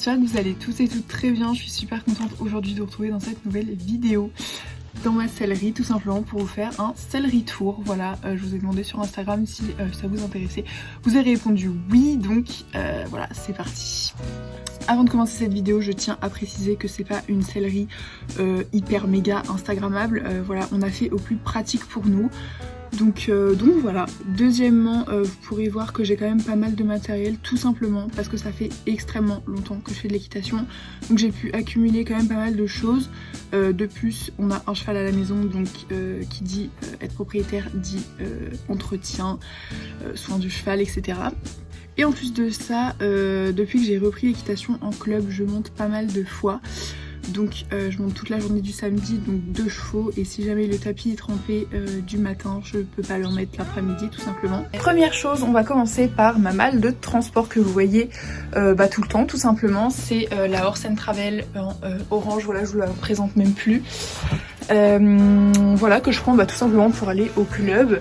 j'espère que vous allez tous et toutes très bien. Je suis super contente aujourd'hui de vous retrouver dans cette nouvelle vidéo dans ma sellerie, tout simplement pour vous faire un sellerie tour. Voilà, je vous ai demandé sur Instagram si ça vous intéressait. Vous avez répondu oui, donc voilà, c'est parti. Avant de commencer cette vidéo, je tiens à préciser que c'est pas une sellerie hyper méga instagrammable. Voilà, on a fait au plus pratique pour nous. Donc voilà. Deuxièmement, vous pourrez voir que j'ai quand même pas mal de matériel, tout simplement parce que ça fait extrêmement longtemps que je fais de l'équitation. Donc j'ai pu accumuler quand même pas mal de choses. De plus, on a un cheval à la maison, donc qui dit être propriétaire dit entretien, soin du cheval, etc. Et en plus de ça, depuis que j'ai repris l'équitation en club, je monte pas mal de fois. Donc je monte toute la journée du samedi, donc 2 chevaux, et si jamais le tapis est trempé du matin, je peux pas le remettre l'après-midi tout simplement. Première chose, on va commencer par ma malle de transport que vous voyez tout le temps tout simplement. C'est la Horse & Travel en orange, voilà, je vous la présente même plus. Voilà, que je prends tout simplement pour aller au club.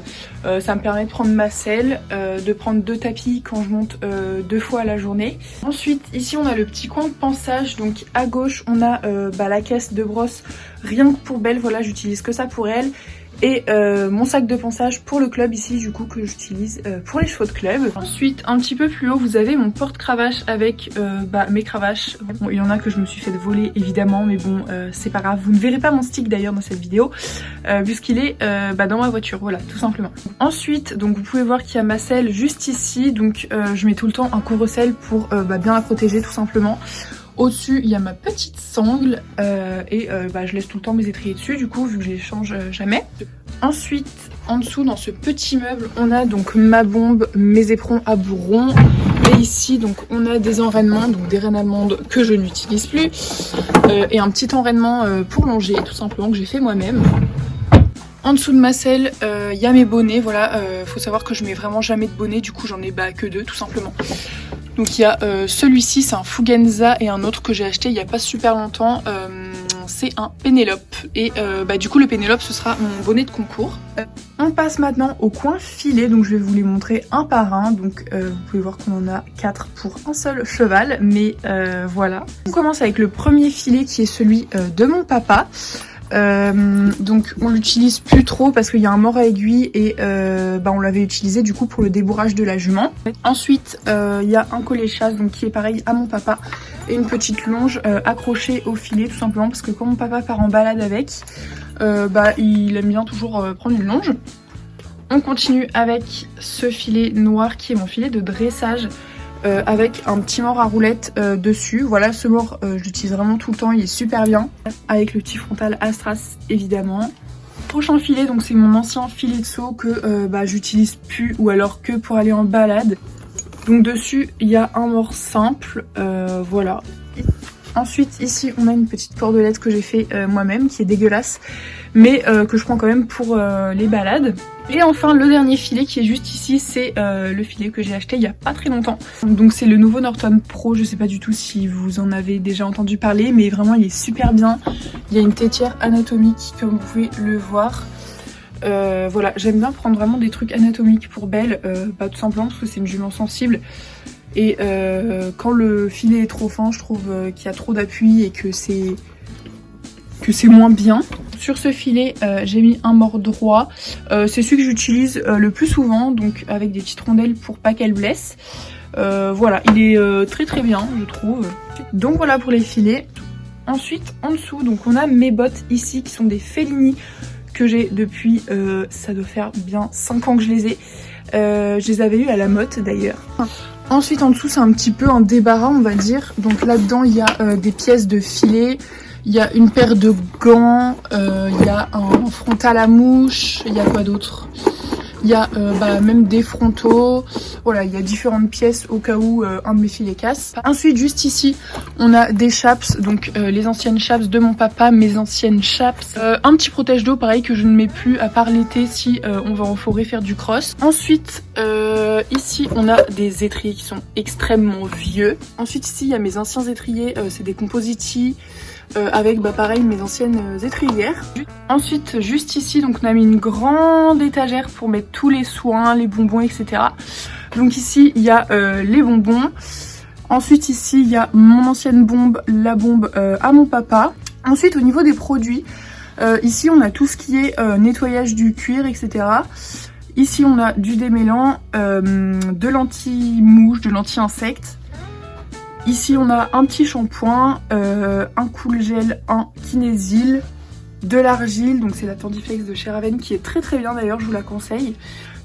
Ça me permet de prendre ma selle, de prendre 2 tapis quand je monte 2 fois à la journée. Ensuite ici on a le petit coin de pansage, donc à gauche on a la caisse de brosse rien que pour Belle, voilà, j'utilise que ça pour elle. Et mon sac de pansage pour le club ici, du coup, que j'utilise pour les chevaux de club. Ensuite, un petit peu plus haut, vous avez mon porte-cravache avec mes cravaches. Bon, il y en a que je me suis fait voler évidemment, mais bon, c'est pas grave. Vous ne verrez pas mon stick d'ailleurs dans cette vidéo, puisqu'il est dans ma voiture, voilà, tout simplement. Ensuite, donc vous pouvez voir qu'il y a ma selle juste ici, donc je mets tout le temps un couvre-selle pour bien la protéger tout simplement. Au-dessus, il y a ma petite sangle et je laisse tout le temps mes étriers dessus, du coup, vu que je les change jamais. Ensuite, en dessous, dans ce petit meuble, on a donc ma bombe, mes éperons à bourron. Et ici, donc, on a des enraînements, donc des rennes allemandes que je n'utilise plus. Et un petit enraînement pour longer, tout simplement, que j'ai fait moi-même. En dessous de ma selle, il y a mes bonnets, voilà. Faut savoir que je mets vraiment jamais de bonnet, du coup, j'en ai que 2, tout simplement. Donc il y a celui-ci, c'est un Fugenza, et un autre que j'ai acheté il n'y a pas super longtemps, c'est un Pénélope. Et du coup le Pénélope ce sera mon bonnet de concours. On passe maintenant au coin filet, donc je vais vous les montrer un par un. Donc vous pouvez voir qu'on en a 4 pour un seul cheval, mais voilà. On commence avec le premier filet qui est celui de mon papa. Donc on l'utilise plus trop parce qu'il y a un mort à aiguille et on l'avait utilisé du coup pour le débourrage de la jument. Ensuite il y a un collet chasse, donc qui est pareil à mon papa, et une petite longe accrochée au filet, tout simplement parce que quand mon papa part en balade avec, il aime bien toujours prendre une longe. On continue avec ce filet noir qui est mon filet de dressage, avec un petit mort à roulette dessus. Voilà, ce mort je l'utilise vraiment tout le temps, il est super bien, avec le petit frontal Astras évidemment. Prochain filet, donc c'est mon ancien filet de saut que j'utilise plus, ou alors que pour aller en balade. Donc dessus il y a un mort simple, voilà. Ensuite ici on a une petite cordelette que j'ai fait moi-même, qui est dégueulasse, mais que je prends quand même pour les balades. Et enfin le dernier filet qui est juste ici, c'est le filet que j'ai acheté il y a pas très longtemps. Donc c'est le nouveau Norton Pro, je sais pas du tout si vous en avez déjà entendu parler, mais vraiment il est super bien. Il y a une tétière anatomique comme vous pouvez le voir. Voilà, j'aime bien prendre vraiment des trucs anatomiques pour Belle, tout simplement parce que c'est une jument sensible. Et quand le filet est trop fin, je trouve qu'il y a trop d'appui et que c'est moins bien. Sur ce filet, j'ai mis un mort droit. C'est celui que j'utilise le plus souvent, donc avec des petites rondelles pour pas qu'elle blesse. Voilà, il est très très bien, je trouve. Donc voilà pour les filets. Ensuite, en dessous, donc on a mes bottes ici qui sont des Fellini que j'ai depuis, ça doit faire bien 5 ans que je les ai. Je les avais eu à la Motte d'ailleurs. Ensuite en dessous c'est un petit peu un débarras on va dire. Donc là-dedans il y a des pièces de filet, il y a une paire de gants, il y a un frontal à mouche, il y a quoi d'autre? Il y a même des frontaux, voilà, il y a différentes pièces au cas où un de mes filets casse. Ensuite juste ici on a des chaps, donc les anciennes chaps de mon papa, mes anciennes chaps. Un petit protège d'eau pareil que je ne mets plus à part l'été si on va en forêt faire du cross. Ensuite ici on a des étriers qui sont extrêmement vieux. Ensuite ici il y a mes anciens étriers, c'est des Compositi. Avec pareil mes anciennes étrières. Ensuite juste ici donc on a mis une grande étagère pour mettre tous les soins, les bonbons, etc. Donc ici il y a les bonbons. Ensuite ici il y a mon ancienne bombe, la bombe à mon papa. Ensuite au niveau des produits, ici on a tout ce qui est nettoyage du cuir, etc. Ici on a du démêlant, de l'anti-mouche, de l'anti-insecte. Ici on a un petit shampoing, un cool gel, un kinésil, de l'argile, donc c'est la Tendiflex de chez Raven qui est très très bien d'ailleurs, je vous la conseille.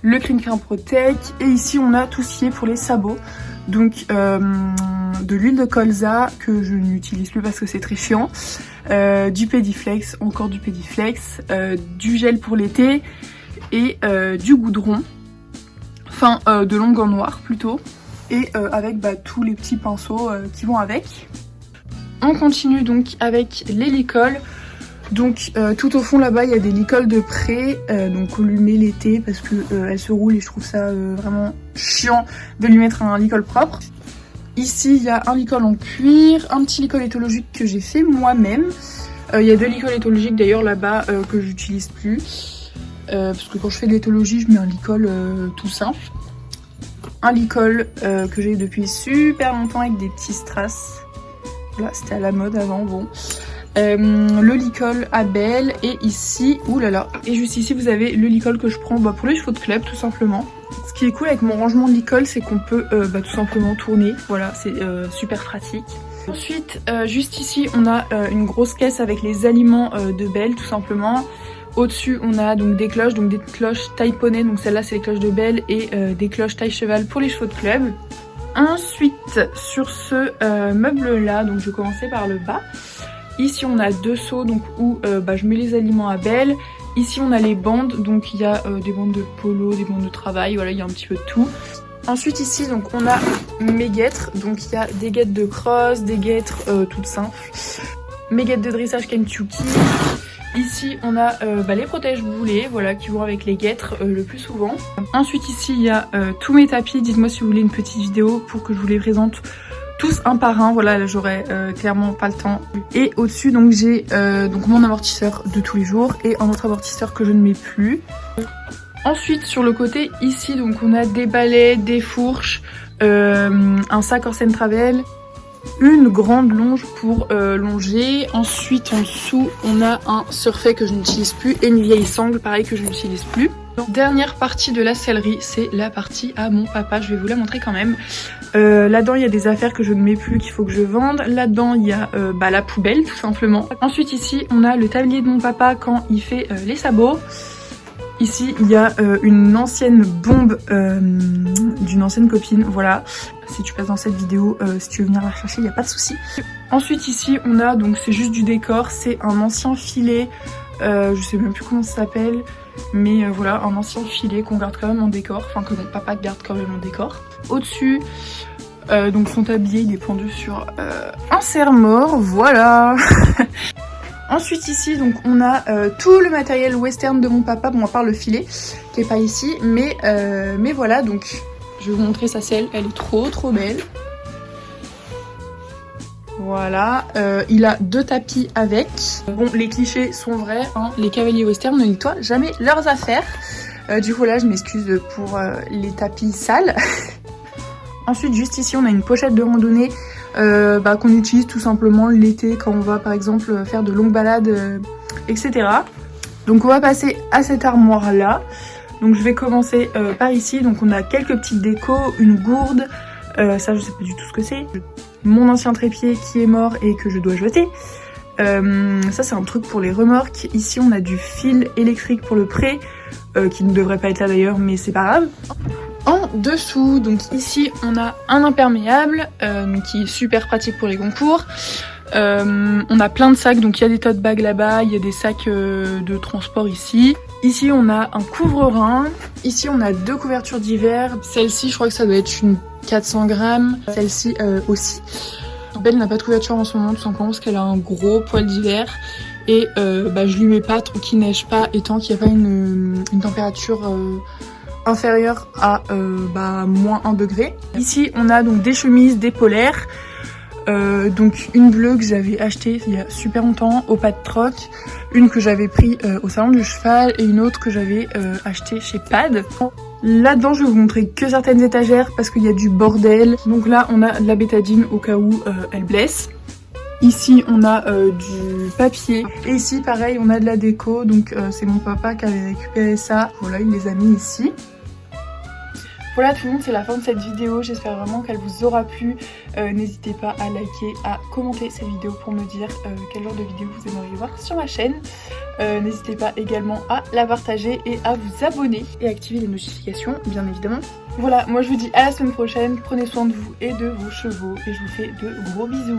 Le Cream Protect, et ici on a tout ce qui est pour les sabots. Donc de l'huile de colza que je n'utilise plus parce que c'est très chiant, du Pédiflex, encore du Pédiflex, du gel pour l'été et du goudron, enfin de l'ongle en noir plutôt, et avec tous les petits pinceaux qui vont avec. On continue donc avec les licoles. Donc tout au fond là-bas il y a des licoles de prêt, donc on lui met l'été parce que elle se roule et je trouve ça vraiment chiant de lui mettre un licol propre. Ici il y a un licol en cuir, un petit licol éthologique que j'ai fait moi-même. Il y a deux licols éthologiques d'ailleurs là-bas que j'utilise plus, parce que quand je fais de l'éthologie je mets un licol tout simple. Un licol que j'ai depuis super longtemps avec des petits strass. Là c'était à la mode avant, bon. Le licol Abel, et ici, oulala, et juste ici vous avez le licol que je prends pour les cheveux de club tout simplement. Ce qui est cool avec mon rangement de licol, c'est qu'on peut tout simplement tourner, voilà, c'est super pratique. Ensuite, juste ici on a une grosse caisse avec les aliments de Belle tout simplement. Au-dessus on a donc des cloches taille poney, donc celle-là c'est les cloches de Belle, et des cloches taille cheval pour les cheveux de club. Ensuite sur ce meuble là, donc je vais commencer par le bas. Ici on a deux seaux donc où je mets les aliments à Belle. Ici on a les bandes, donc il y a des bandes de polo, des bandes de travail, voilà, il y a un petit peu de tout. Ensuite ici donc on a mes guêtres, donc il y a des guêtres de cross, des guêtres toutes simples, mes guêtres de dressage Kentucky. Ici on a les protège-boulets, voilà, qui vont avec les guêtres le plus souvent. Ensuite ici il y a tous mes tapis, dites-moi si vous voulez une petite vidéo pour que je vous les présente tous un par un, voilà, là j'aurais clairement pas le temps. Et au-dessus donc j'ai donc mon amortisseur de tous les jours et un autre amortisseur que je ne mets plus. Ensuite sur le côté ici donc on a des balais, des fourches, un sac Orsen Travel, une grande longe pour longer. Ensuite en dessous on a un surfait que je n'utilise plus et une vieille sangle pareil que je n'utilise plus. Dernière partie de la sellerie, c'est la partie à mon papa, je vais vous la montrer quand même. Là-dedans il y a des affaires que je ne mets plus, qu'il faut que je vende. Là-dedans il y a la poubelle tout simplement. Ensuite ici on a le tablier de mon papa quand il fait les sabots. Ici il y a une ancienne bombe d'une ancienne copine, voilà. Si tu passes dans cette vidéo, si tu veux venir la chercher, il n'y a pas de souci. Ensuite ici on a, donc c'est juste du décor, c'est un ancien filet, je sais même plus comment ça s'appelle. Mais voilà, un ancien filet qu'on garde quand même en décor, enfin que mon papa garde quand même en décor. Au-dessus, donc son tablier il est pendu sur un serre-mort, voilà. Ensuite ici donc on a tout le matériel western de mon papa, bon à part le filet qui est pas ici, mais voilà, donc je vais vous montrer sa selle, elle est trop belle. Voilà, il a deux tapis avec. Bon, les clichés sont vrais, hein. Les cavaliers western ne nettoient jamais leurs affaires. Du coup là, je m'excuse pour les tapis sales. Ensuite, juste ici, on a une pochette de randonnée qu'on utilise tout simplement l'été quand on va par exemple faire de longues balades, etc. Donc on va passer à cette armoire là. Donc je vais commencer par ici. Donc on a quelques petites décos, une gourde. Ça je sais pas du tout ce que c'est. Mon ancien trépied qui est mort et que je dois jeter. Ça c'est un truc pour les remorques. Ici on a du fil électrique pour le prêt, qui ne devrait pas être là d'ailleurs, mais c'est pas grave. En dessous, donc ici on a un imperméable qui est super pratique pour les concours. On a plein de sacs, donc il y a des tote bags là-bas, il y a des sacs de transport ici. Ici on a un couvre-rein. Ici on a deux couvertures d'hiver. Celle-ci je crois que ça doit être une 400 grammes. Celle-ci aussi. Belle n'a pas de couverture en ce moment tout simplement parce qu'elle a un gros poil d'hiver. Et je lui mets pas tant qu'il neige pas et tant qu'il n'y a pas une température inférieure à moins 1 degré. Ici on a donc des chemises, des polaires. Donc une bleue que j'avais achetée il y a super longtemps au pas de troc, une que j'avais pris au salon du cheval et une autre que j'avais achetée chez Pad. Là-dedans, je vais vous montrer que certaines étagères parce qu'il y a du bordel. Donc là, on a de la bétadine au cas où elle blesse. Ici, on a du papier. Et ici, pareil, on a de la déco. Donc c'est mon papa qui avait récupéré ça. Voilà, il les a mis ici. Voilà tout le monde, c'est la fin de cette vidéo, j'espère vraiment qu'elle vous aura plu. N'hésitez pas à liker, à commenter cette vidéo pour me dire quel genre de vidéo vous aimeriez voir sur ma chaîne. N'hésitez pas également à la partager et à vous abonner et activer les notifications bien évidemment. Voilà, moi je vous dis à la semaine prochaine, prenez soin de vous et de vos chevaux et je vous fais de gros bisous.